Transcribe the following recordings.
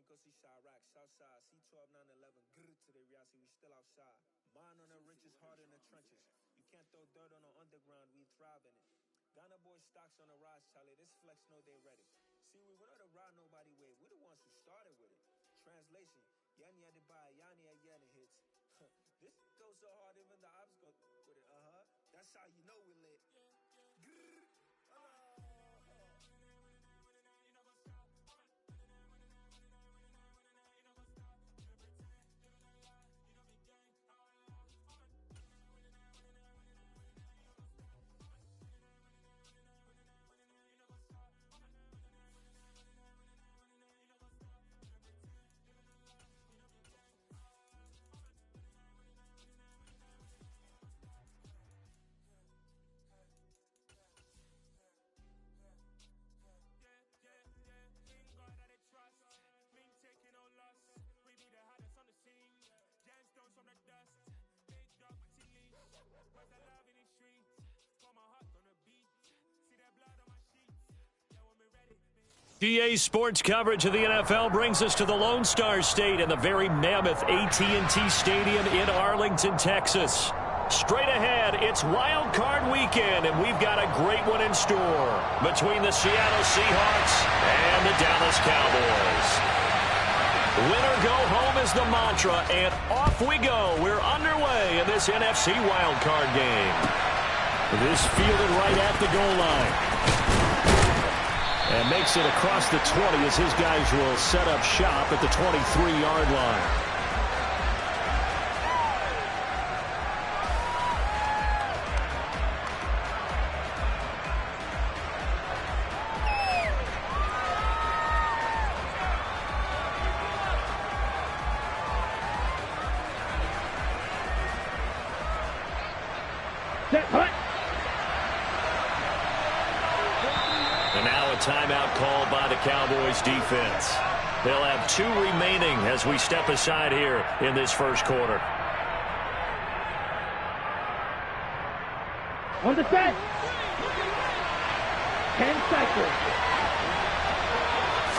go see Chirac, Southside, C12, 911, grrr to the reality, we still outside. Mine on the riches, heart in the trenches. You can't throw dirt on the underground, we thrive in it. Ghana boys stocks on the rise, Charlie, this flex know they ready. See, we went on the ride nobody wave, we the ones who started with it. Translation, Yani had to buy, Yani had Yanni hits. This goes so hard, even the ops go with it, That's how you know we lit. Grrr. GA Sports coverage of the NFL brings us to the Lone Star State and the very mammoth AT&T Stadium in Arlington, Texas. Straight ahead, it's Wildcard weekend, and we've got a great one in store between the Seattle Seahawks and the Dallas Cowboys. Win or go home is the mantra, and off we go. We're underway in this NFC Wildcard game. This fielded right at the goal line. And makes it across the 20 as his guys will set up shop at the 23-yard line. Timeout called by the Cowboys defense. They'll have 2 remaining as we step aside here in this first quarter. On the set. 10 seconds.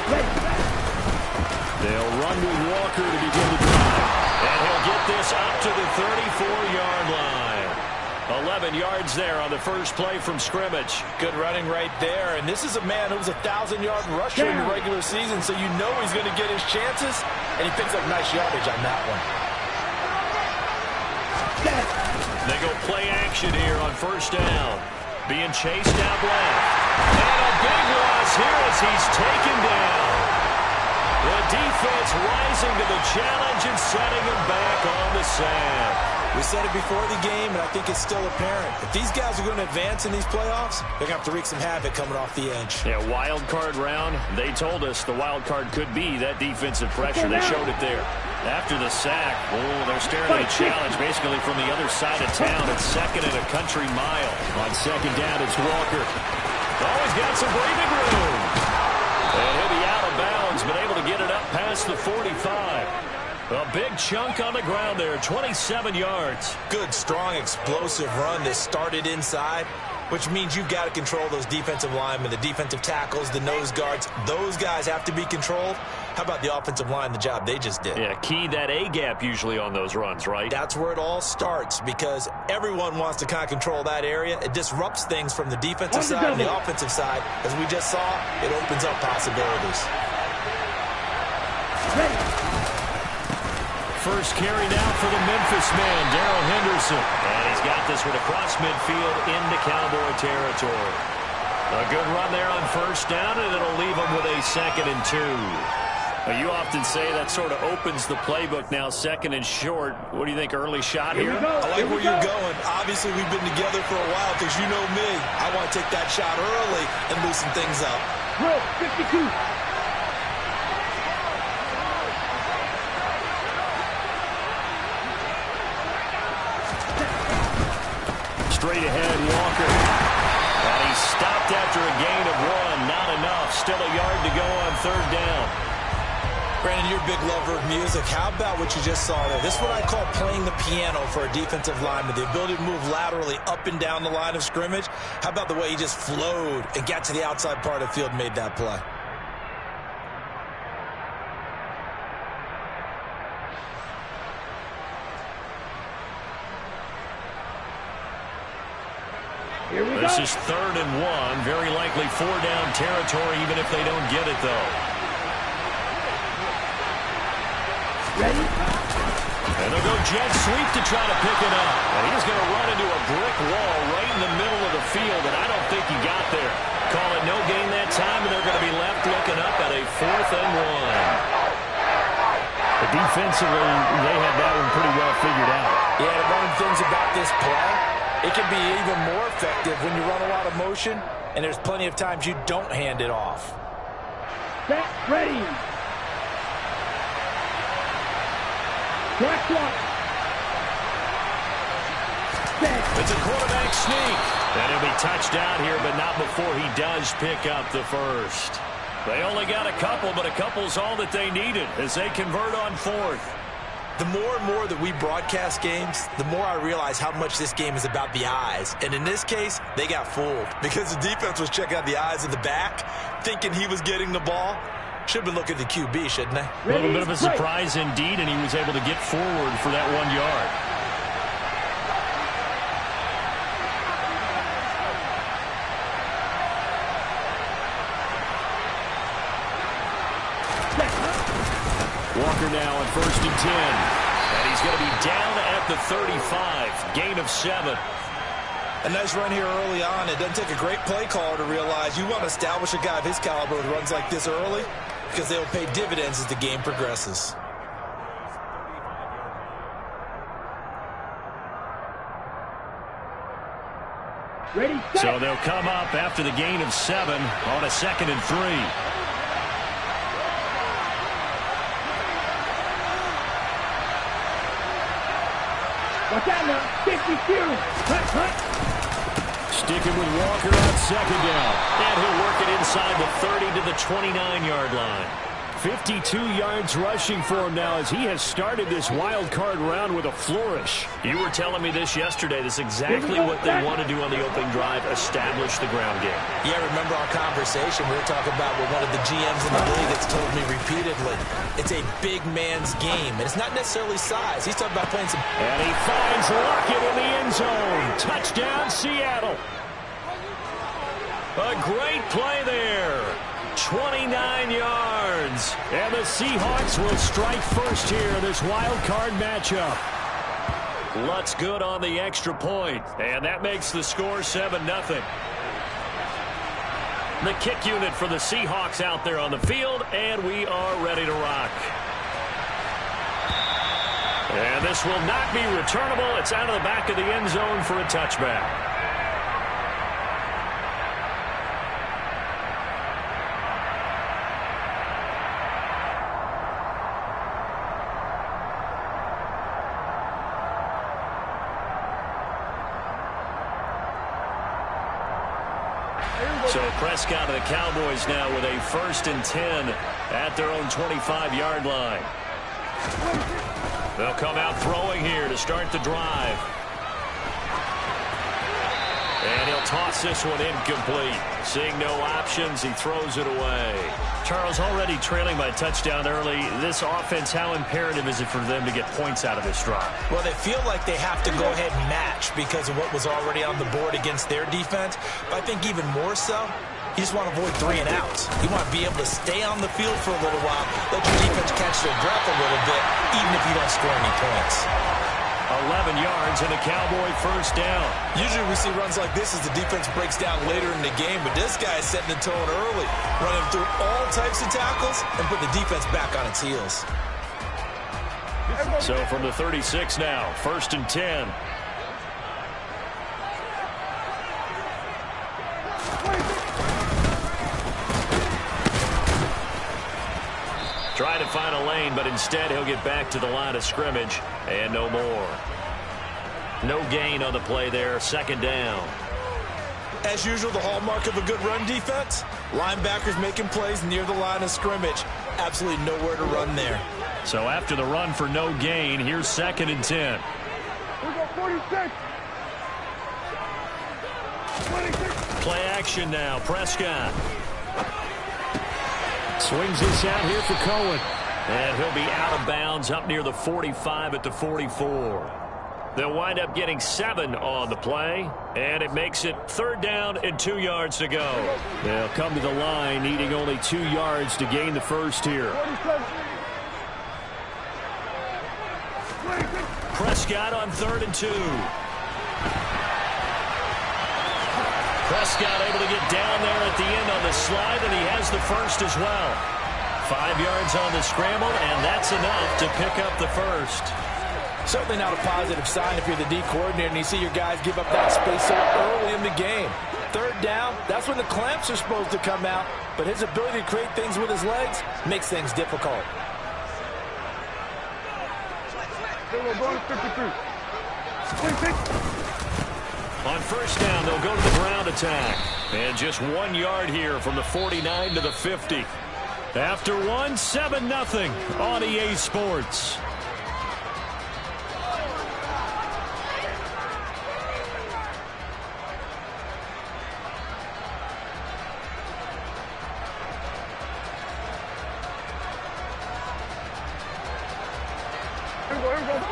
Ready. They'll run with Walker to begin the drive. And he'll get this up to the 34-yard line. 11 yards there on the first play from scrimmage. Good running right there. And this is a man who's a 1,000-yard rusher in the regular season, so you know he's going to get his chances. And he picks up nice yardage on that one. They go play action here on first down. Being chased out left. And a big loss here as he's taken down. The defense rising to the challenge and setting him back on the sand. We said it before the game, and I think it's still apparent. If these guys are going to advance in these playoffs, they're going to have to wreak some havoc coming off the edge. Yeah, wild card round. They told us the wild card could be that defensive pressure. They showed it there. After the sack, they're staring at a challenge basically from the other side of town. It's second and a country mile. On second down, it's Walker. He's got some breathing room. And he'll be out of bounds, but able to get it up past the 45. A big chunk on the ground there, 27 yards. Good, strong, explosive run that started inside, which means you've got to control those defensive linemen, the defensive tackles, the nose guards. Those guys have to be controlled. How about the offensive line, the job they just did? Yeah, key that A-gap usually on those runs, right? That's where it all starts because everyone wants to kind of control that area. It disrupts things from the defensive side and the offensive side. As we just saw, it opens up possibilities. Ready. First carry now for the Memphis man, Darrell Henderson. And he's got this one across midfield into Cowboy territory. A good run there on first down, and it'll leave him with a 2nd and 2. Now, you often say that sort of opens the playbook now, 2nd and short. What do you think, early shot here? I like where you're going. Obviously, we've been together for a while because you know me. I want to take that shot early and loosen things up. Bro, 52. Straight ahead, Walker. And he's stopped after a gain of 1. Not enough. Still a yard to go on third down. Brandon, you're a big lover of music. How about what you just saw there? This is what I call playing the piano for a defensive lineman. The ability to move laterally up and down the line of scrimmage. How about the way he just flowed and got to the outside part of the field and made that play? Here we This go. is 3rd and 1. Very likely 4-down territory, even if they don't get it, though. Ready? And they'll go jet sweep to try to pick it up. And he's going to run into a brick wall right in the middle of the field, and I don't think he got there. Call it no gain that time, and they're going to be left looking up at a 4th and 1. But defensively, they had that one pretty well figured out. Yeah, one of the things about this play, it can be even more effective when you run a lot of motion, and there's plenty of times you don't hand it off. Set. Ready. Track one. Set. It's a quarterback sneak. And he'll be touched out here, but not before he does pick up the first. They only got a couple, but a couple's all that they needed as they convert on 4th. The more and more that we broadcast games, the more I realize how much this game is about the eyes. And in this case, they got fooled because the defense was checking out the eyes of the back, thinking he was getting the ball. Should have been looking at the QB, shouldn't they? A little bit of a surprise indeed, and he was able to get forward for that 1 yard. Walker now on 1st and 10. And he's going to be down at the 35. Gain of 7. A nice run here early on. It doesn't take a great play caller to realize you want to establish a guy of his caliber with runs like this early because they'll pay dividends as the game progresses. Ready. Set. So they'll come up after the gain of 7 on a 2nd and 3. Watch out now. 52. Hut. Sticking with Walker on 2nd down. And he'll work it inside the 30 to the 29-yard line. 52 yards rushing for him now as he has started this wild card round with a flourish. You were telling me this yesterday. This is exactly what they want to do on the opening drive, establish the ground game. Yeah, remember our conversation we were talking about with one of the GMs in the league that's told me repeatedly. It's a big man's game, and it's not necessarily size. He's talking about playing some... And he finds Lockett in the end zone. Touchdown, Seattle. A great play there. 29 yards. And the Seahawks will strike first here in this wild card matchup. Lutz good on the extra point. And that makes the score 7-0. The kick unit for the Seahawks out there on the field. And we are ready to rock. And this will not be returnable. It's out of the back of the end zone for a touchback. So Prescott of the Cowboys now with a 1st and 10 at their own 25-yard line. They'll come out throwing here to start the drive. And he'll toss this one incomplete. Seeing no options, he throws it away. Charles, already trailing by a touchdown early. This offense, how imperative is it for them to get points out of this drive? Well, they feel like they have to go ahead and match because of what was already on the board against their defense. But I think even more so, you just want to avoid 3 and outs. You want to be able to stay on the field for a little while, let your defense catch their breath a little bit, even if you don't score any points. 11 yards and a Cowboy 1st down. Usually we see runs like this as the defense breaks down later in the game, but this guy is setting the tone early, running through all types of tackles and put the defense back on its heels. So from the 36 now, 1st and 10. Trying to find a lane, but instead he'll get back to the line of scrimmage and no more. No gain on the play there, 2nd down. As usual, the hallmark of a good run defense, linebackers making plays near the line of scrimmage. Absolutely nowhere to run there. So after the run for no gain, here's 2nd and 10. We go 46. 26. Play action now, Prescott. Swings this out here for Cohen. And he'll be out of bounds up near the 45 at the 44. They'll wind up getting 7 on the play, and it makes it 3rd down and 2 yards to go. They'll come to the line needing only 2 yards to gain the first here. Prescott on 3rd and 2. Prescott able to get down there at the end on the slide, and he has the first as well. 5 yards on the scramble, and that's enough to pick up the first. Certainly not a positive sign if you're the D coordinator and you see your guys give up that space so early in the game. 3rd down, that's when the clamps are supposed to come out, but his ability to create things with his legs makes things difficult. On 1st down, they'll go to the ground attack. And just 1 yard here from the 49 to the 50. After 1, 7-0 on EA Sports.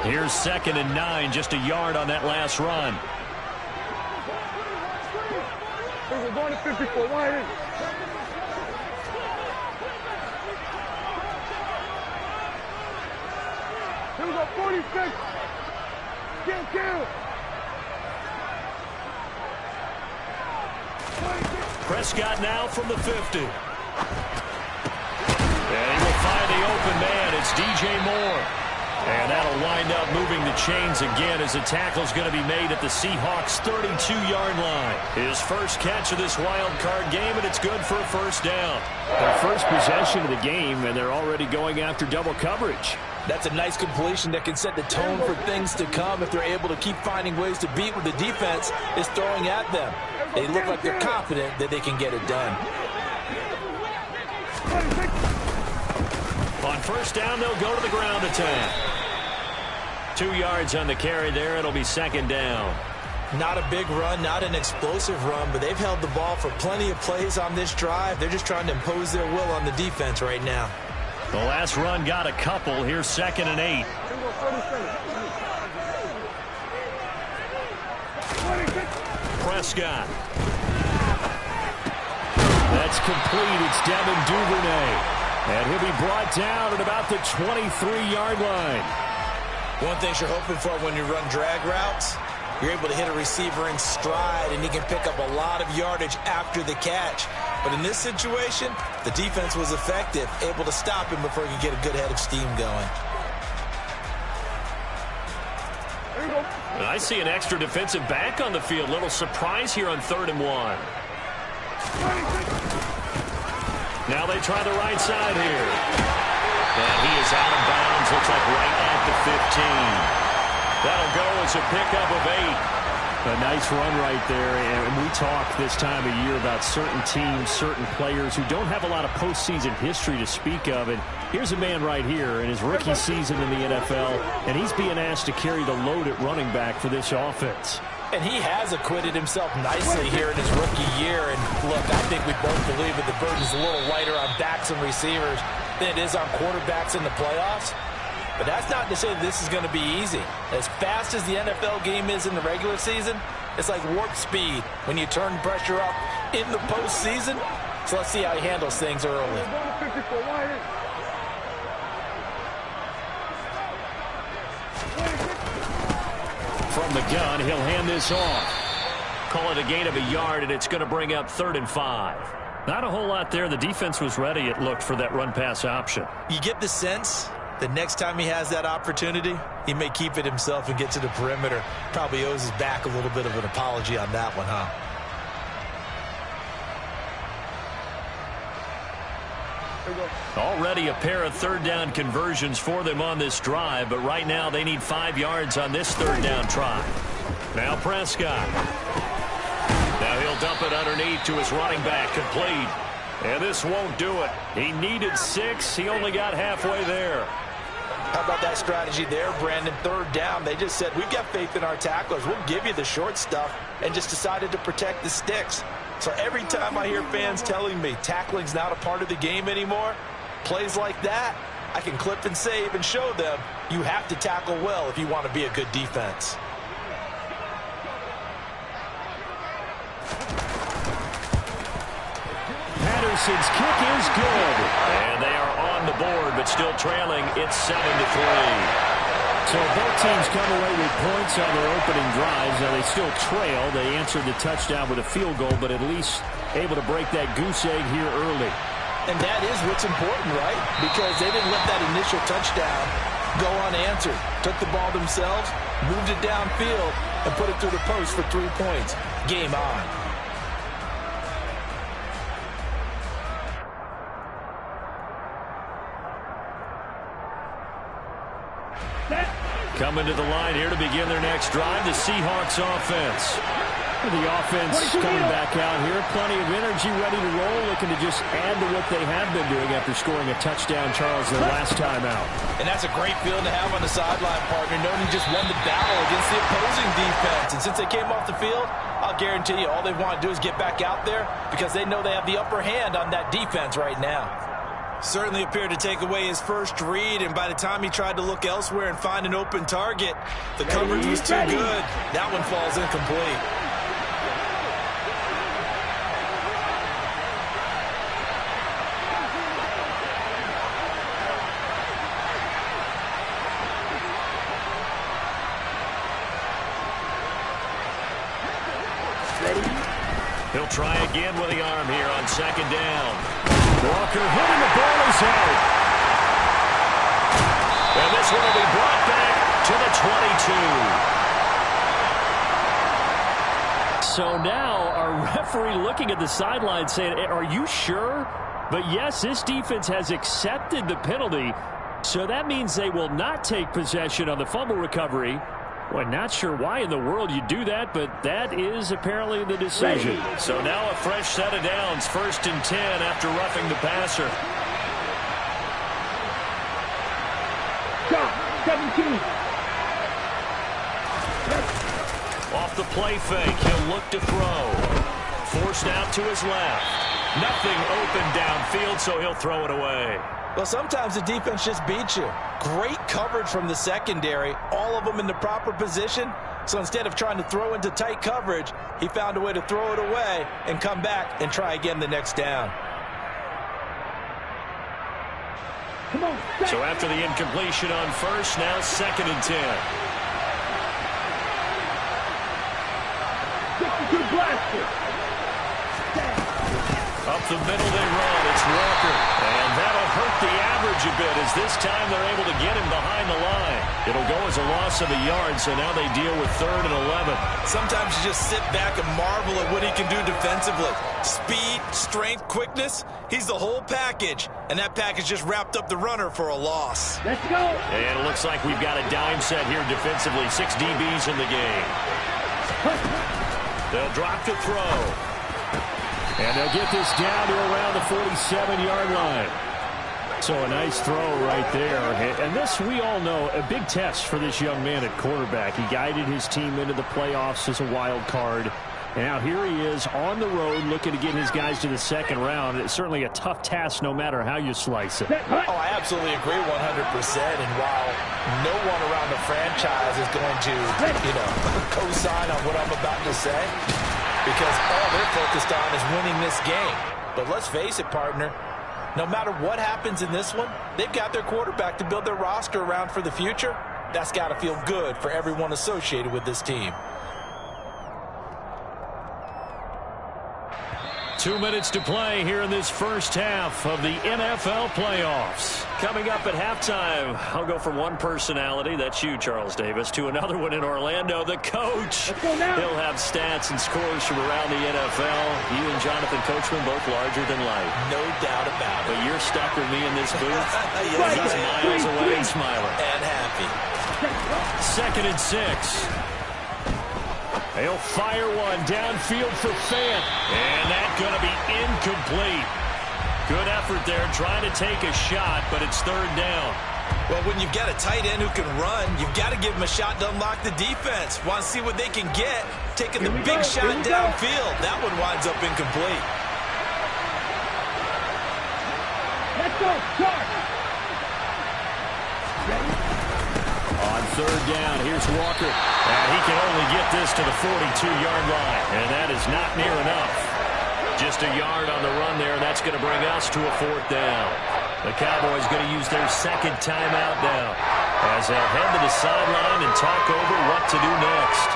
Here's 2nd and 9, just a yard on that last run. We're going to 54. Wide in. Here we go, 46. Kill. Prescott now from the 50. And he will find the open man. It's DJ Moore. And that'll wind up moving the chains again as the tackle's going to be made at the Seahawks' 32-yard line. His first catch of this wild card game, and it's good for a 1st down. Their first possession of the game, and they're already going after double coverage. That's a nice completion that can set the tone for things to come if they're able to keep finding ways to beat what the defense is throwing at them. They look like they're confident that they can get it done. On 1st down, they'll go to the ground attack. 2 yards on the carry there. It'll be 2nd down. Not a big run, not an explosive run, but they've held the ball for plenty of plays on this drive. They're just trying to impose their will on the defense right now. The last run got a couple. Here's 2nd and 8. Prescott. That's complete. It's Devin Duvernay. And he'll be brought down at about the 23-yard line. One thing you're hoping for when you run drag routes, you're able to hit a receiver in stride, and he can pick up a lot of yardage after the catch. But in this situation, the defense was effective, able to stop him before he could get a good head of steam going. And I see an extra defensive back on the field. Little surprise here on 3rd and 1. Now they try the right side here. And he is out of bounds. Looks like right at the 15. That'll go as a pickup of 8. A nice run right there. And we talk this time of year about certain teams, certain players who don't have a lot of postseason history to speak of. And here's a man right here in his rookie season in the NFL, and he's being asked to carry the load at running back for this offense. And he has acquitted himself nicely here in his rookie year. And look, I think we both believe that the burden's a little lighter on backs and receivers than it is on quarterbacks in the playoffs. But that's not to say that this is going to be easy. As fast as the NFL game is in the regular season, it's like warp speed when you turn pressure up in the postseason. So let's see how he handles things early. From the gun, he'll hand this off. Call it a gain of a yard, and it's going to bring up 3rd and 5. Not a whole lot there. The defense was ready, it looked, for that run-pass option. You get the sense that next time he has that opportunity, he may keep it himself and get to the perimeter. Probably owes his back a little bit of an apology on that one, huh? Already a pair of 3rd down conversions for them on this drive, but right now they need 5 yards on this 3rd down try. Now Prescott. Now he'll dump it underneath to his running back, complete. And this won't do it. He needed 6. He only got halfway there. How about that strategy there, Brandon? 3rd down, they just said, we've got faith in our tacklers. We'll give you the short stuff, and just decided to protect the sticks. So every time I hear fans telling me tackling's not a part of the game anymore, plays like that, I can clip and save and show them you have to tackle well if you want to be a good defense. Jefferson's kick is good. And they are on the board, but still trailing. It's 7-3. So both teams come away with points on their opening drives. Now they still trail. They answered the touchdown with a field goal, but at least able to break that goose egg here early. And that is what's important, right? Because they didn't let that initial touchdown go unanswered. Took the ball themselves, moved it downfield, and put it through the post for 3 points. Game on. Coming to the line here to begin their next drive, the Seahawks offense. The offense coming back out here. Plenty of energy, ready to roll, looking to just add to what they have been doing after scoring a touchdown, Charles, their last time out. And that's a great feeling to have on the sideline, partner, knowing you just won the battle against the opposing defense. And since they came off the field, I'll guarantee you all they want to do is get back out there because they know they have the upper hand on that defense right now. Certainly appeared to take away his first read, and by the time he tried to look elsewhere and find an open target, the coverage was too good. That one falls incomplete. He'll try again with the arm here on second down. Walker hitting the ball is out. And this one will be brought back to the 22. So now our referee looking at the sideline saying, are you sure? But yes, this defense has accepted the penalty. So that means they will not take possession on the fumble recovery. Well, not sure why in the world you do that, but that is apparently the decision. So now a fresh set of downs, 1st and 10 after roughing the passer. Stop. 17. Off the play fake, he'll look to throw. Forced out to his left. Nothing open downfield, so he'll throw it away. Well, sometimes the defense just beats you. Great coverage from the secondary, all of them in the proper position. So instead of trying to throw into tight coverage, he found a way to throw it away and come back and try again the next down. Come on. So after the incompletion on first, now 2nd and 10. Good blaster. Up the middle they run. It's Walker. And that'll hurt the average a bit as this time they're able to get him behind the line. It'll go as a loss of a yard, so now they deal with 3rd and 11. Sometimes you just sit back and marvel at what he can do defensively. Speed, strength, quickness. He's the whole package. And that package just wrapped up the runner for a loss. Let's go. And it looks like we've got a dime set here defensively. 6 DBs in the game. They'll drop to throw. And they'll get this down to around the 47-yard line. So a nice throw right there. And this, we all know, a big test for this young man at quarterback. He guided his team into the playoffs as a wild card. And now here he is on the road looking to get his guys to the 2nd round. It's certainly a tough task no matter how you slice it. Oh, I absolutely agree 100%. And while no one around the franchise is going to, co-sign on what I'm about to say, because all they're focused on is winning this game. But let's face it, partner, no matter what happens in this one, they've got their quarterback to build their roster around for the future. That's got to feel good for everyone associated with this team. 2 minutes to play here in this first half of the NFL playoffs. Coming up at halftime, I'll go from one personality, that's you, Charles Davis, to another one in Orlando, the coach. He'll have stats and scores from around the NFL. You and Jonathan Coachman both larger than life. No doubt about it. But you're stuck with me in this booth. Yes, He's miles away and smiling. And happy. 2nd and 6. They'll fire one downfield for Fant. And that's going to be incomplete. Good effort there trying to take a shot, but it's 3rd down. Well, when you've got a tight end who can run, you've got to give him a shot to unlock the defense. Want to see what they can get. Taking the big shot downfield. That one winds up incomplete. Let's go. Charge. On 3rd down, here's Walker. And he can only get this to the 42-yard line. And that is not near enough. Just a yard on the run there, and that's going to bring us to a 4th down. The Cowboys going to use their second timeout now as they'll head to the sideline and talk over what to do next.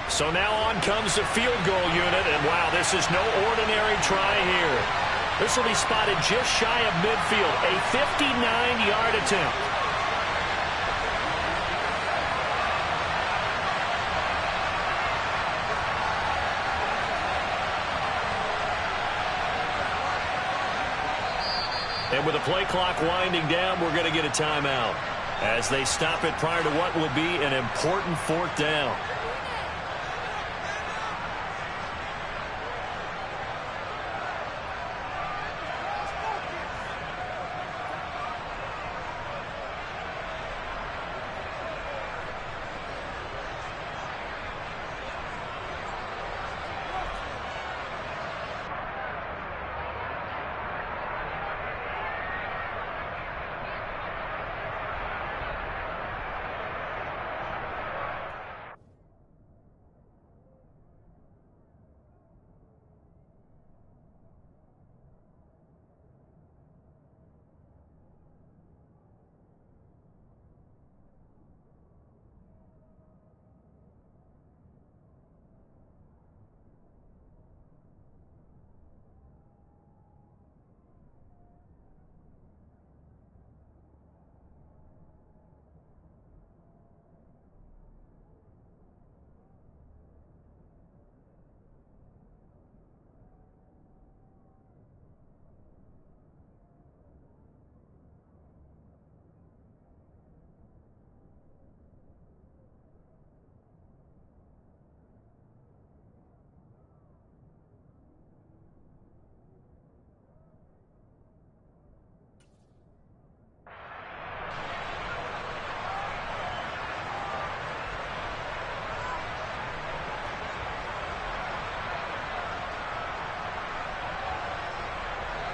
So now on comes the field goal unit, and wow, this is no ordinary try here. This will be spotted just shy of midfield, a 59-yard attempt. And with the play clock winding down, we're going to get a timeout as they stop it prior to what will be an important 4th down.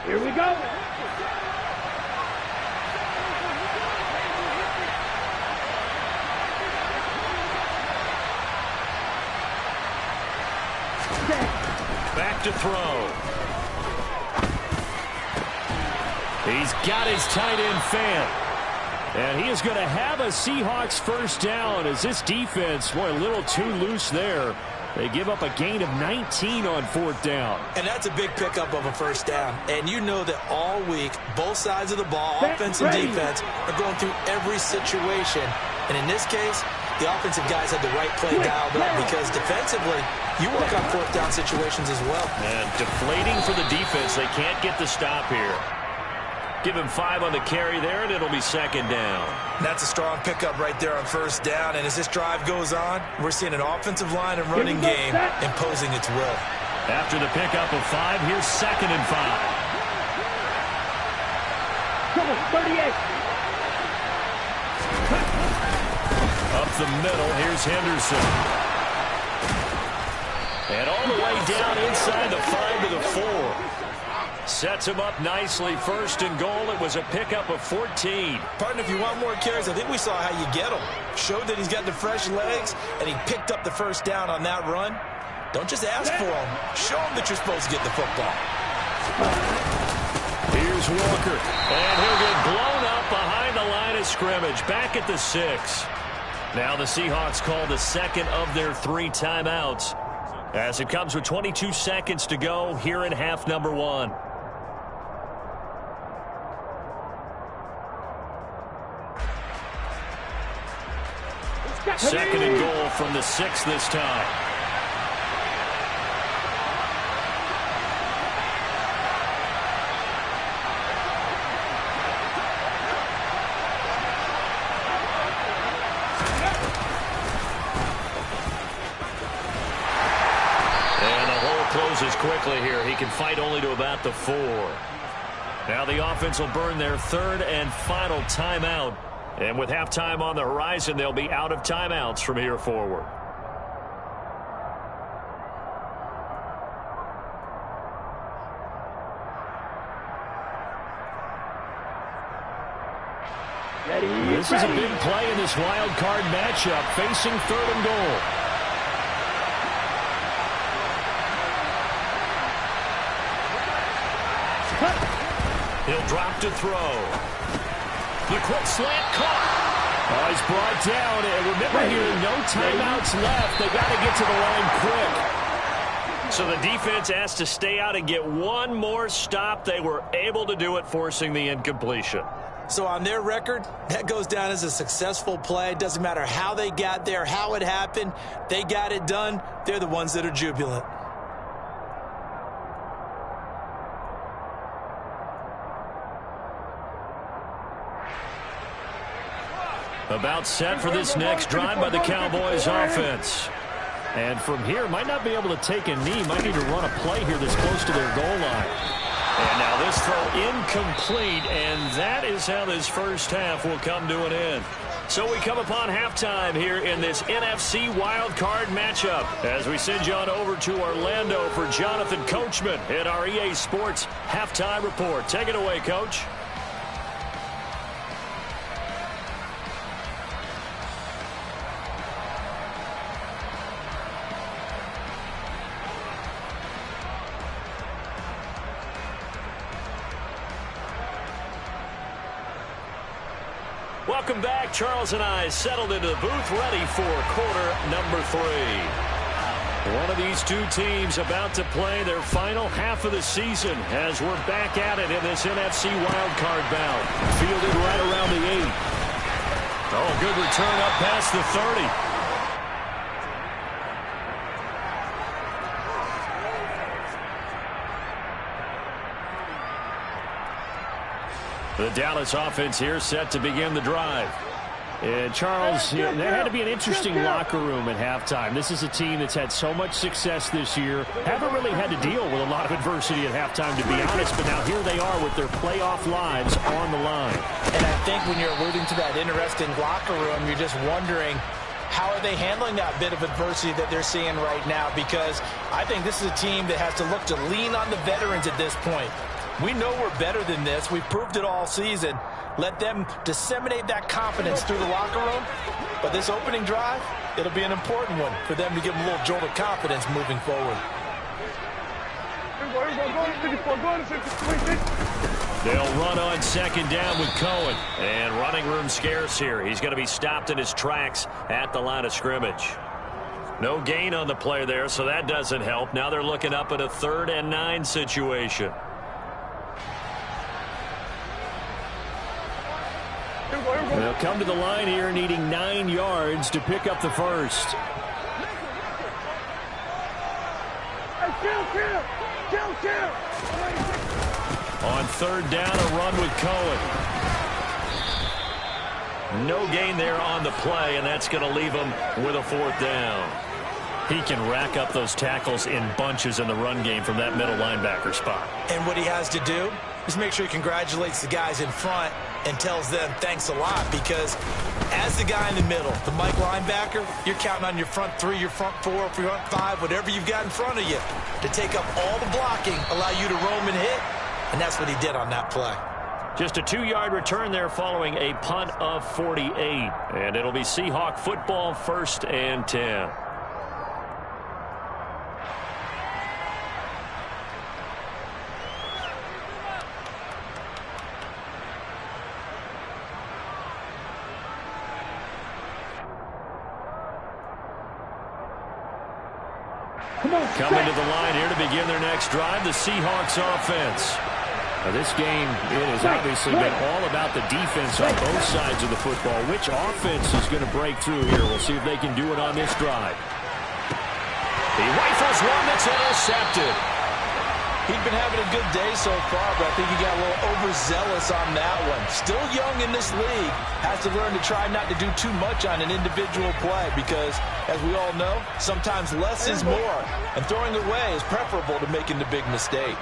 Here we go. Back to throw. He's got his tight end fan. And he is going to have a Seahawks first down as this defense, boy, a little too loose there. They give up a gain of 19 on 4th down. And that's a big pickup of a first down. And you know that all week, both sides of the ball, offense and defense, are going through every situation. And in this case, the offensive guys had the right play dialed up because defensively, you work on 4th down situations as well. And deflating for the defense. They can't get the stop here. Give him 5 on the carry there, and it'll be 2nd down. That's a strong pickup right there on 1st down. And as this drive goes on, we're seeing an offensive line and running game imposing its will. After the pickup of 5, here's 2nd and 5. Come on, 38. Up the middle, here's Henderson. And all the way down inside the 5 to the 4. Sets him up nicely. 1st and goal. It was a pickup of 14. Partner, if you want more carries, I think we saw how you get him. Showed that he's got the fresh legs, and he picked up the 1st down on that run. Don't just ask for him. Show him that you're supposed to get the football. Here's Walker. And he'll get blown up behind the line of scrimmage. Back at the 6. Now the Seahawks call the 2nd of their 3 timeouts as it comes with 22 seconds to go here in half number 1. 2nd and goal from the 6 this time. And the hole closes quickly here. He can fight only to about the 4. Now the offense will burn their 3rd and final timeout. And with halftime on the horizon, they'll be out of timeouts from here forward. This is a big play in this wild card matchup, facing 3rd and goal. He'll drop to throw. The quick slant caught. Oh, he's brought down. And remember here, no timeouts left. They got to get to the line quick. So the defense asked to stay out and get one more stop. They were able to do it, forcing the incompletion. So on their record, that goes down as a successful play. It doesn't matter how they got there, how it happened. They got it done. They're the ones that are jubilant. About set for this next drive by the Cowboys offense. And from here, might not be able to take a knee. Might need to run a play here that's close to their goal line. And now this throw incomplete, and that is how this first half will come to an end. So we come upon halftime here in this NFC wildcard matchup as we send you on over to Orlando for Jonathan Coachman at our EA Sports Halftime Report. Take it away, Coach. Welcome back. Charles and I settled into the booth, ready for quarter number 3. One of these two teams about to play their final half of the season as we're back at it in this NFC wildcard bout. Fielded right around the 8. Oh, good return up past the 30. The Dallas offense here set to begin the drive. And Charles, there had to be an interesting locker room at halftime. This is a team that's had so much success this year. Haven't really had to deal with a lot of adversity at halftime, to be honest. But now here they are with their playoff lives on the line. And I think when you're alluding to that interesting locker room, you're just wondering, how are they handling that bit of adversity that they're seeing right now? Because I think this is a team that has to look to lean on the veterans at this point. We know we're better than this. We've proved it all season. Let them disseminate that confidence through the locker room. But this opening drive, it'll be an important one for them to give them a little jolt of confidence moving forward. They'll run on second down with Cohen. And running room scarce here. He's going to be stopped in his tracks at the line of scrimmage. No gain on the play there, so that doesn't help. Now they're looking up at a 3rd and 9 situation. They'll come to the line here needing 9 yards to pick up the first. On 3rd down, a run with Cohen. No gain there on the play, and that's going to leave him with a 4th down. He can rack up those tackles in bunches in the run game from that middle linebacker spot. And what he has to do is make sure he congratulates the guys in front and tells them thanks a lot, because as the guy in the middle, the Mike linebacker, you're counting on your front 3, your front 4, front 5, whatever you've got in front of you to take up all the blocking, allow you to roam and hit, and that's what he did on that play. Just a 2-yard return there following a punt of 48, and it'll be Seahawk football, 1st and 10. Coming to the line here to begin their next drive, the Seahawks offense. Now this game, it has obviously been all about the defense on both sides of the football. Which offense is going to break through here? We'll see if they can do it on this drive. He rifles one that's intercepted. He'd been having a good day so far, but I think he got a little overzealous on that one. Still young in this league. Has to learn to try not to do too much on an individual play because, as we all know, sometimes less is more. And throwing away is preferable to making the big mistake.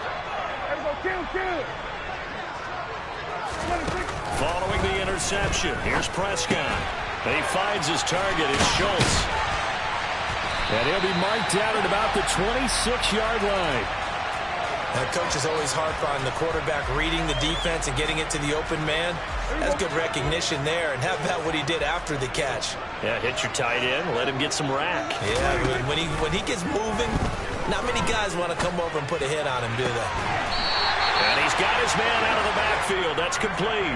Following the interception, here's Prescott. He finds his target. It's Schultz. And he'll be marked down at about the 26-yard line. Now, coaches always harp on the quarterback reading the defense and getting it to the open man. That's good recognition there. And how about what he did after the catch? Yeah, hit your tight end, let him get some rack. Yeah, when he gets moving, not many guys want to come over and put a hit on him, do they? And he's got his man out of the backfield. That's complete.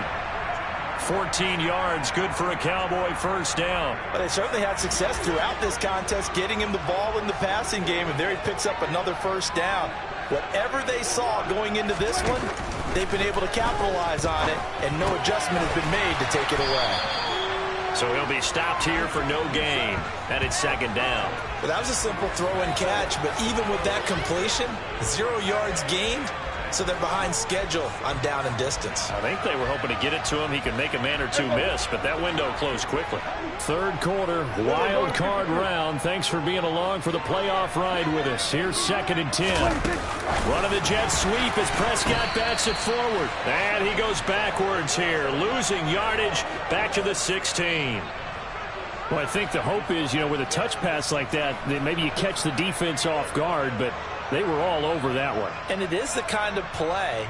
14 yards, good for a Cowboy first down. Well, they certainly had success throughout this contest, getting him the ball in the passing game, and there he picks up another first down. Whatever they saw going into this one, they've been able to capitalize on it, and no adjustment has been made to take it away. So he'll be stopped here for no gain, and it's second down. Well, that was a simple throw and catch, but even with that completion, 0 yards gained, so they're behind schedule on down and distance. I think they were hoping to get it to him. He could make a man or two miss, but that window closed quickly. Third quarter, wild card round. Thanks for being along for the playoff ride with us. Here's 2nd and 10. Running the jet sweep as Prescott bats it forward. And he goes backwards here, losing yardage back to the 16. Well, I think the hope is, with a touch pass like that maybe you catch the defense off guard, but they were all over that one. And it is the kind of play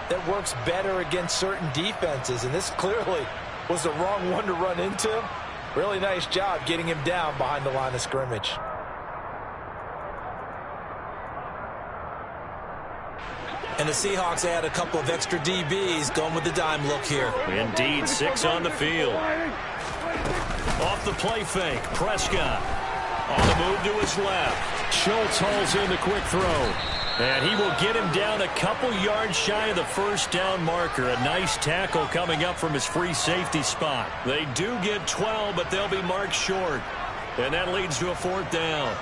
that works better against certain defenses, and this clearly was the wrong one to run into. Really nice job getting him down behind the line of scrimmage. And the Seahawks add a couple of extra DBs going with the dime look here. Indeed, 6 on the field. Off the play fake, Prescott. On the move to his left. Schultz hauls in the quick throw. And he will get him down a couple yards shy of the first down marker. A nice tackle coming up from his free safety spot. They do get 12, but they'll be marked short. And that leads to a 4th down.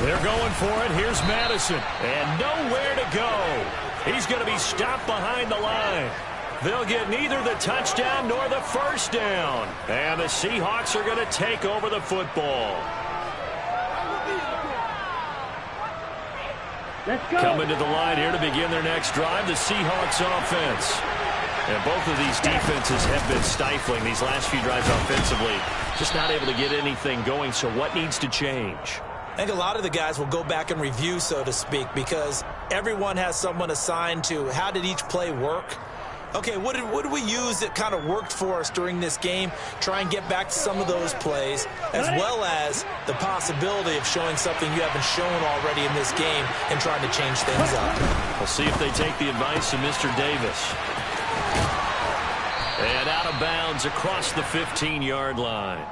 They're going for it. Here's Madison. And nowhere to go. He's going to be stopped behind the line. They'll get neither the touchdown nor the first down. And the Seahawks are going to take over the football. Let's go. Coming to the line here to begin their next drive, the Seahawks offense. And both of these defenses have been stifling these last few drives offensively. Just not able to get anything going, so what needs to change? I think a lot of the guys will go back and review, so to speak, because everyone has someone assigned to how did each play work. Okay, what did we use that kind of worked for us during this game? Try and get back to some of those plays, as well as the possibility of showing something you haven't shown already in this game and trying to change things up. We'll see if they take the advice of Mr. Davis. And out of bounds across the 15-yard line.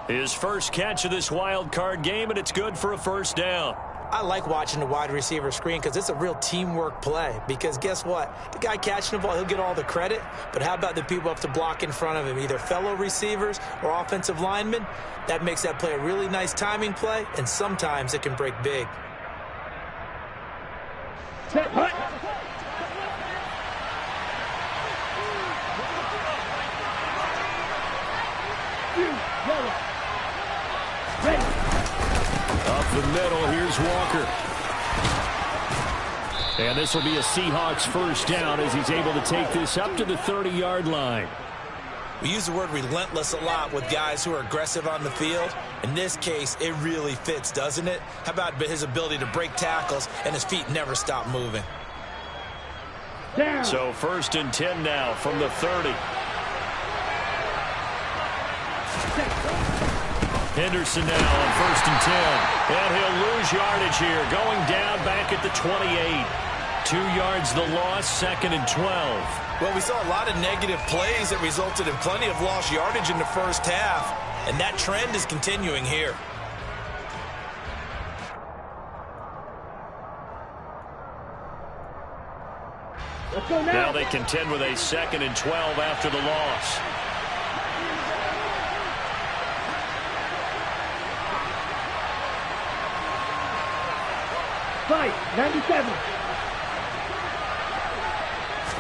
His first catch of this wild card game, and it's good for a first down. I like watching the wide receiver screen because it's a real teamwork play. Because guess what? The guy catching the ball, he'll get all the credit. But how about the people up to block in front of him, either fellow receivers or offensive linemen? That makes that play a really nice timing play, and sometimes it can break big. Set, hut. Ready. Up the middle, here's Walker. And this will be a Seahawks first down as he's able to take this up to the 30-yard line. We use the word relentless a lot with guys who are aggressive on the field. In this case, it really fits, doesn't it? How about his ability to break tackles and his feet never stop moving? Down. So 1st and 10 now from the 30. Henderson now on 1st and 10. And he'll lose yardage here. Going down back at the 28. 2 yards the loss, 2nd and 12. Well, we saw a lot of negative plays that resulted in plenty of lost yardage in the first half. And that trend is continuing here. Let's go now. Now they contend with a 2nd and 12 after the loss. Fight, 97.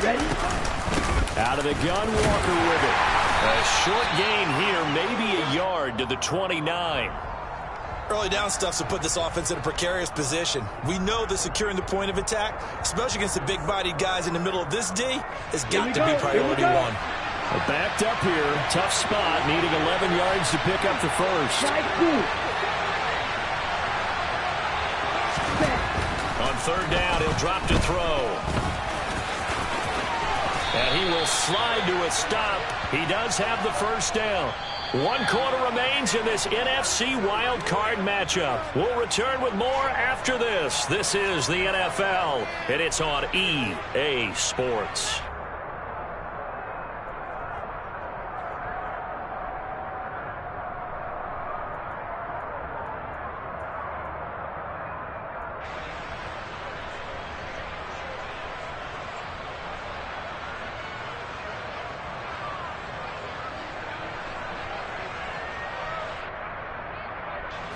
Ready? Out of the gun, Walker with it. A short gain here, maybe a yard to the 29. Early down stuff will put this offense in a precarious position. We know that securing the point of attack, especially against the big-bodied guys in the middle of this D, has got to be priority one. Backed up here. Tough spot. Needing 11 yards to pick up the first. On third down, he'll drop to throw. And he will slide to a stop. He does have the first down. 1 quarter remains in this NFC Wildcard matchup. We'll return with more after this. This is the NFL, and it's on EA Sports.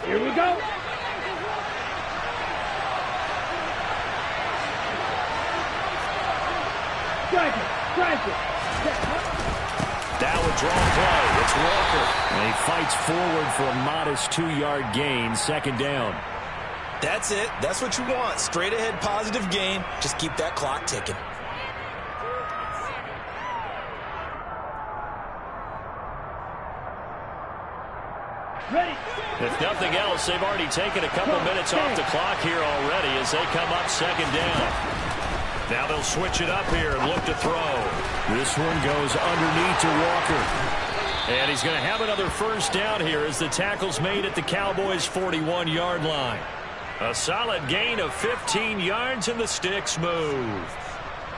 Here we go. Strike it. Now a draw play. It's Walker. And he fights forward for a modest 2-yard gain. Second down. That's it. That's what you want. Straight ahead positive gain. Just keep that clock ticking. Ready. If nothing else, they've already taken a couple minutes off the clock here already as they come up second down. Now they'll switch it up here and look to throw. This one goes underneath to Walker. And he's going to have another first down here as the tackle's made at the Cowboys' 41-yard line. A solid gain of 15 yards and the sticks move.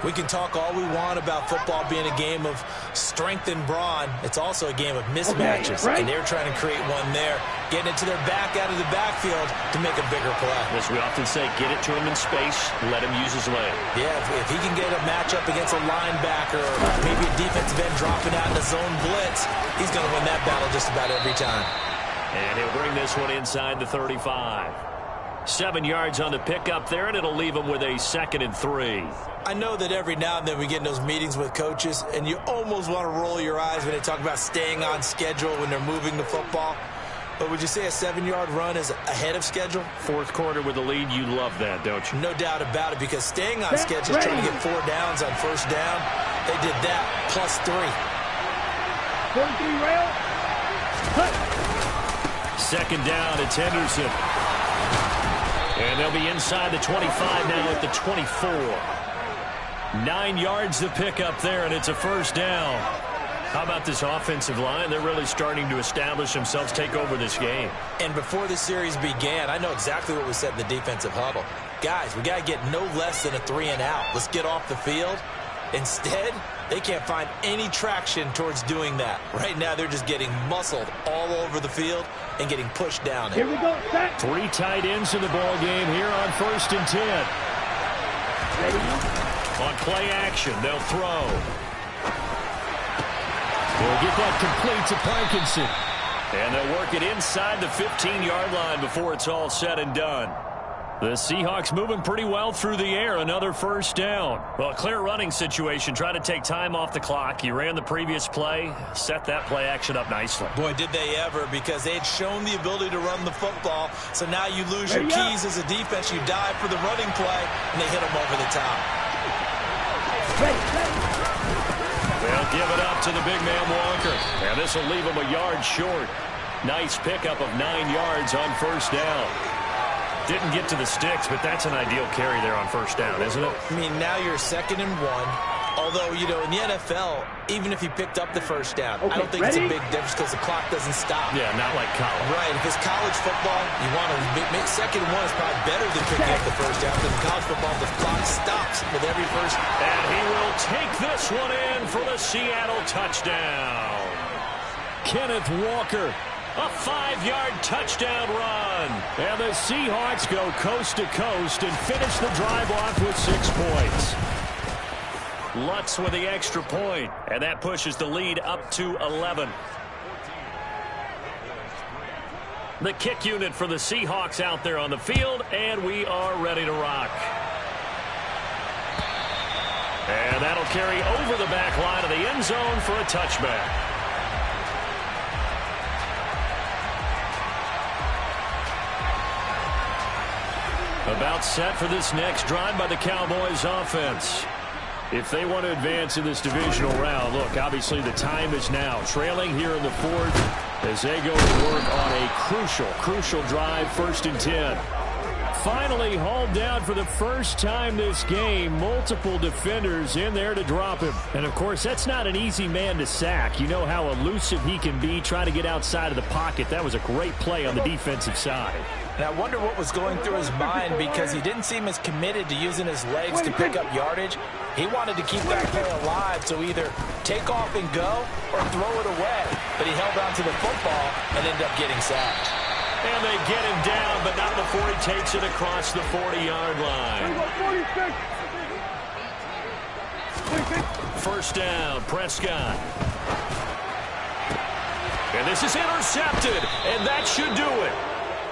We can talk all we want about football being a game of strength and brawn. It's also a game of mismatches, and they're trying to create one there, getting it to their back out of the backfield to make a bigger play. As we often say, get it to him in space, let him use his leg. Yeah, if he can get a matchup against a linebacker or maybe a defensive end dropping out in a zone blitz, he's going to win that battle just about every time. And he'll bring this one inside the 35. 7 yards on the pickup there, and it'll leave him with a 2nd and 3. I know that every now and then we get in those meetings with coaches, and you almost want to roll your eyes when they talk about staying on schedule when they're moving the football. But would you say a 7-yard run is ahead of schedule? Fourth quarter with the lead, you love that, don't you? No doubt about it, because staying on schedule, trying to get 4 downs on first down, they did that plus 3. 43 rail. Second down, it's Henderson. And they'll be inside the 25 now at the 24. 9 yards to pick up there, and it's a first down. How about this offensive line? They're really starting to establish themselves, take over this game. And before the series began, I know exactly what we said in the defensive huddle. Guys, we got to get no less than a 3-and-out. Let's get off the field. Instead, they can't find any traction towards doing that. Right now, they're just getting muscled all over the field and getting pushed down. Here we go, set. 3 tight ends in the ball game here on 1st and 10. Ready. On play action, they'll throw. They'll get that complete to Parkinson. And they'll work it inside the 15-yard line before it's all said and done. The Seahawks moving pretty well through the air. Another first down. Well, a clear running situation. Trying to take time off the clock. He ran the previous play. Set that play action up nicely. Boy, did they ever, because they had shown the ability to run the football. So now you lose your keys as a defense. You dive for the running play, and they hit them over the top. They'll give it up to the big man Walker. And this will leave him a yard short. Nice pickup of 9 yards on first down. Didn't get to the sticks, but that's an ideal carry there on first down, isn't it? I mean, now you're 2nd and 1. Although, you know, in the NFL, even if he picked up the first down, I don't think it's a big difference because the clock doesn't stop. Yeah, not like college. Right. If it's college football, you want to make 2nd and 1 is probably better than picking up the first down. Because in college football, the clock stops with every first. And he will take this one in for the Seattle touchdown. Kenneth Walker. A 5-yard touchdown run. And the Seahawks go coast to coast and finish the drive off with 6 points. Lutz with the extra point, and that pushes the lead up to 11. The kick unit for the Seahawks out there on the field, and we are ready to rock. And that'll carry over the back line of the end zone for a touchback. About set for this next drive by the Cowboys offense. If they want to advance in this divisional round, look, obviously the time is now. Trailing here in the fourth as they go to work on a crucial drive, 1st and 10. Finally hauled down for the first time this game. Multiple defenders in there to drop him. And, of course, that's not an easy man to sack. You know how elusive he can be trying to get outside of the pocket. That was a great play on the defensive side. And I wonder what was going through his mind, because he didn't seem as committed to using his legs to pick up yardage. He wanted to keep that play alive, so either take off and go or throw it away. But he held on to the football and ended up getting sacked. And they get him down, but not before he takes it across the 40-yard line. 1st down, Prescott. And this is intercepted, and that should do it.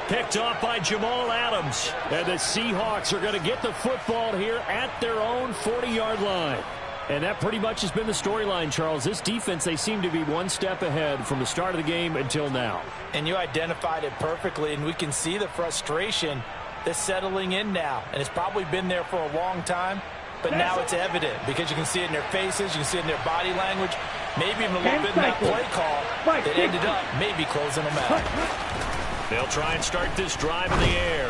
Picked off by Jamal Adams. And the Seahawks are going to get the football here at their own 40-yard line. And that pretty much has been the storyline, Charles. This defense, they seem to be one step ahead from the start of the game until now. And you identified it perfectly, and we can see the frustration that's settling in now. And it's probably been there for a long time, but now it's evident because you can see it in their faces, you can see it in their body language, maybe even a little bit in that play call that ended up maybe closing them out. They'll try and start this drive in the air.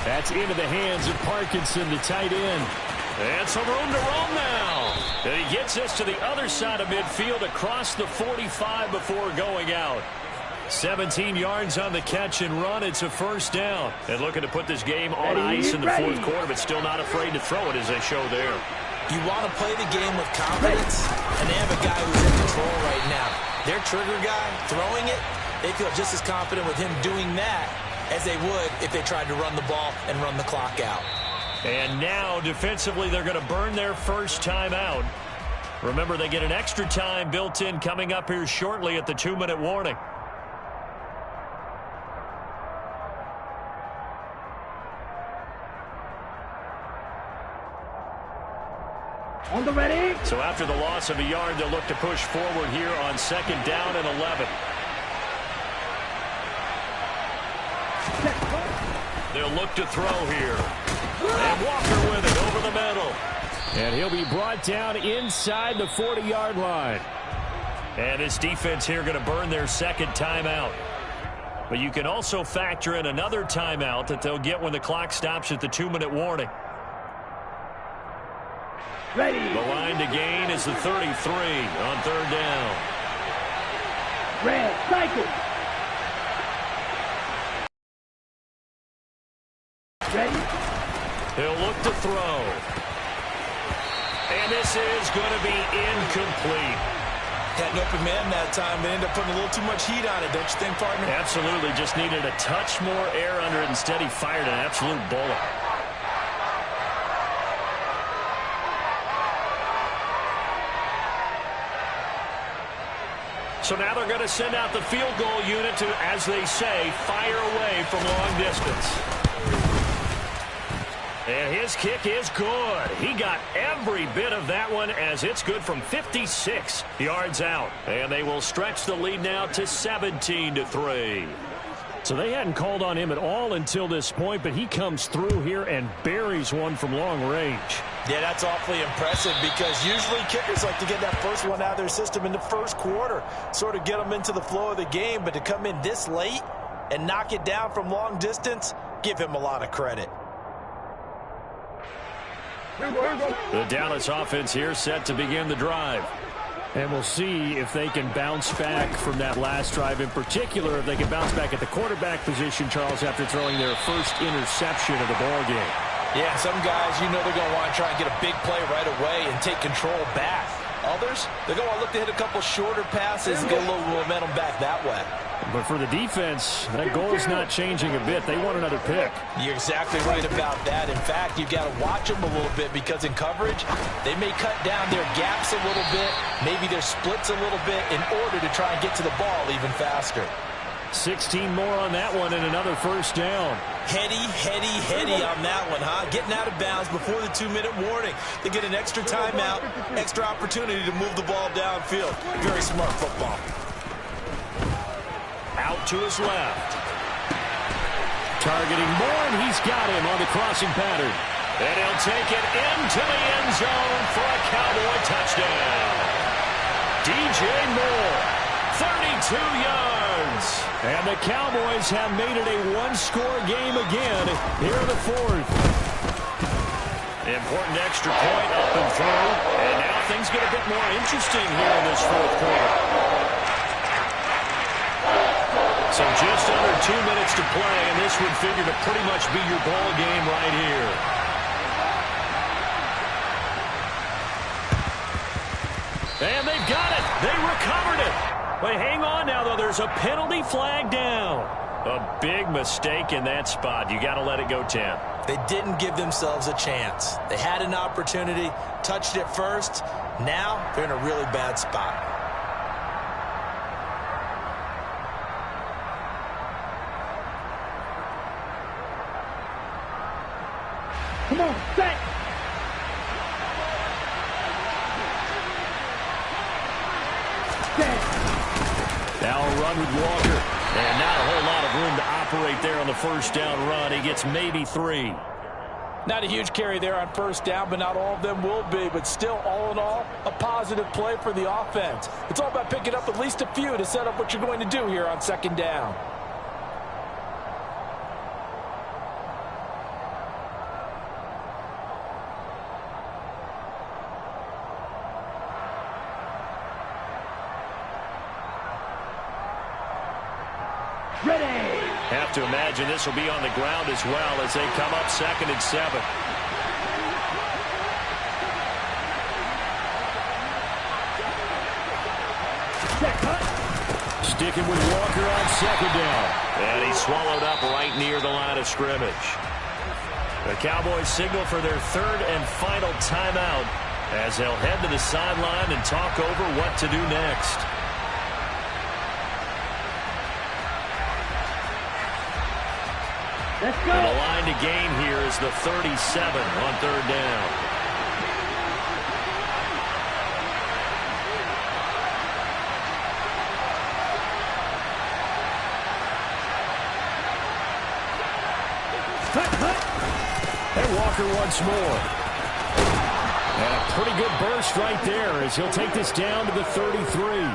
That's into the hands of Parkinson, the tight end. And some room to roam now. And he gets us to the other side of midfield across the 45 before going out. 17 yards on the catch and run. It's a 1st down. And looking to put this game on ice in the 4th quarter, but still not afraid to throw it as they show there. You want to play the game with confidence, and they have a guy who's in control right now. Their trigger guy, throwing it, they feel just as confident with him doing that as they would if they tried to run the ball and run the clock out. And now, defensively, they're going to burn their first time out. Remember, they get an extra time built in coming up here shortly at the 2-minute warning. On the ready. So after the loss of a yard, they'll look to push forward here on 2nd down and 11. They'll look to throw here. And Walker with it over the middle. And he'll be brought down inside the 40-yard line. And this defense here going to burn their 2nd timeout. But you can also factor in another timeout that they'll get when the clock stops at the 2-minute warning. Ready. The line to gain is the 33 on 3rd down. Red cycle. Ready. He'll look to throw. And this is going to be incomplete. Had an open man that time, but ended up putting a little too much heat on it, don't you think, partner? Absolutely. Just needed a touch more air under it. Instead, he fired an absolute bullet. So now they're going to send out the field goal unit to, as they say, fire away from long distance. And his kick is good. He got every bit of that one as it's good from 56 yards out. And they will stretch the lead now to 17-3. So they hadn't called on him at all until this point, but he comes through here and buries one from long range. Yeah, that's awfully impressive because usually kickers like to get that first one out of their system in the 1st quarter, sort of get them into the flow of the game, but to come in this late and knock it down from long distance, give him a lot of credit. The Dallas offense here set to begin the drive. And we'll see if they can bounce back from that last drive. In particular, if they can bounce back at the quarterback position, Charles, after throwing their first interception of the ball game. Yeah, some guys, you know they're going to want to try and get a big play right away and take control back. Others, they're going to look to hit a couple shorter passes and get a little momentum back that way. But for the defense, that goal's not changing a bit. They want another pick. You're exactly right about that. In fact, you've got to watch them a little bit because in coverage, they may cut down their gaps a little bit, maybe their splits a little bit in order to try and get to the ball even faster. 16 more on that one and another first down. Heady on that one, huh? Getting out of bounds before the 2-minute warning. They get an extra timeout, extra opportunity to move the ball downfield. Very smart football. Out to his left. targeting Moore, and he's got him on the crossing pattern. And he'll take it into the end zone for a Cowboy touchdown. DJ Moore, 32 yards. And the Cowboys have made it a one-score game again here in the fourth. Important extra point up and through. And now things get a bit more interesting here in this fourth quarter. So just under 2 minutes to play, and this would figure to pretty much be your ball game right here. And they've got it. They recovered it. But hang on now, though. There's a penalty flag down. A big mistake in that spot. You got to let it go 10. They didn't give themselves a chance. They had an opportunity, touched it first. Now they're in a really bad spot. Come on, set. Now a run with Walker. And not a whole lot of room to operate there on the first down run. He gets maybe 3. Not a huge carry there on first down, but not all of them will be. But still, all in all, a positive play for the offense. It's all about picking up at least a few to set up what you're going to do here on second down. Ready. Have to imagine this will be on the ground as well as they come up 2nd and 7. Sticking with Walker on 2nd down. And he's swallowed up right near the line of scrimmage. The Cowboys signal for their 3rd and final timeout as they'll head to the sideline and talk over what to do next. Let's go. And the line to gain here is the 37 on 3rd down. And Walker once more. And a pretty good burst right there as he'll take this down to the 33.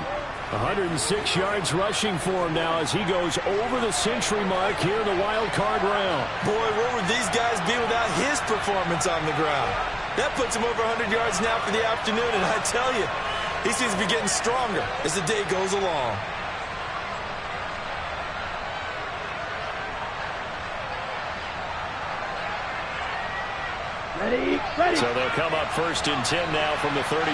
106 yards rushing for him now as he goes over the century mark here in the wild card round. Boy, where would these guys be without his performance on the ground? That puts him over 100 yards now for the afternoon, and I tell you, he seems to be getting stronger as the day goes along. Ready, ready. So they'll come up 1st and 10 now from the 33.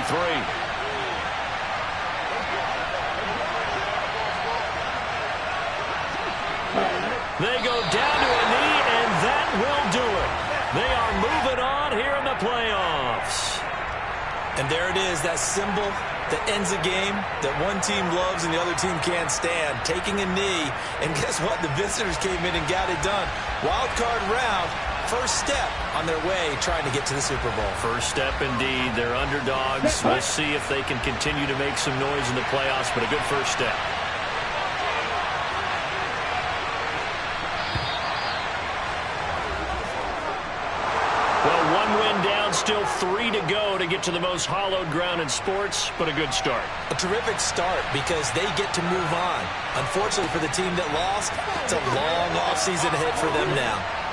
They go down to a knee, and that will do it. They are moving on here in the playoffs. And there it is, that symbol that ends a game that one team loves and the other team can't stand, taking a knee. And guess what? The visitors came in and got it done. Wild card round, first step on their way trying to get to the Super Bowl. First step indeed. They're underdogs. We'll see if they can continue to make some noise in the playoffs, but a good first step. Still 3 to go to get to the most hallowed ground in sports, but a good start. A terrific start because they get to move on. Unfortunately for the team that lost, it's a long offseason ahead for them now.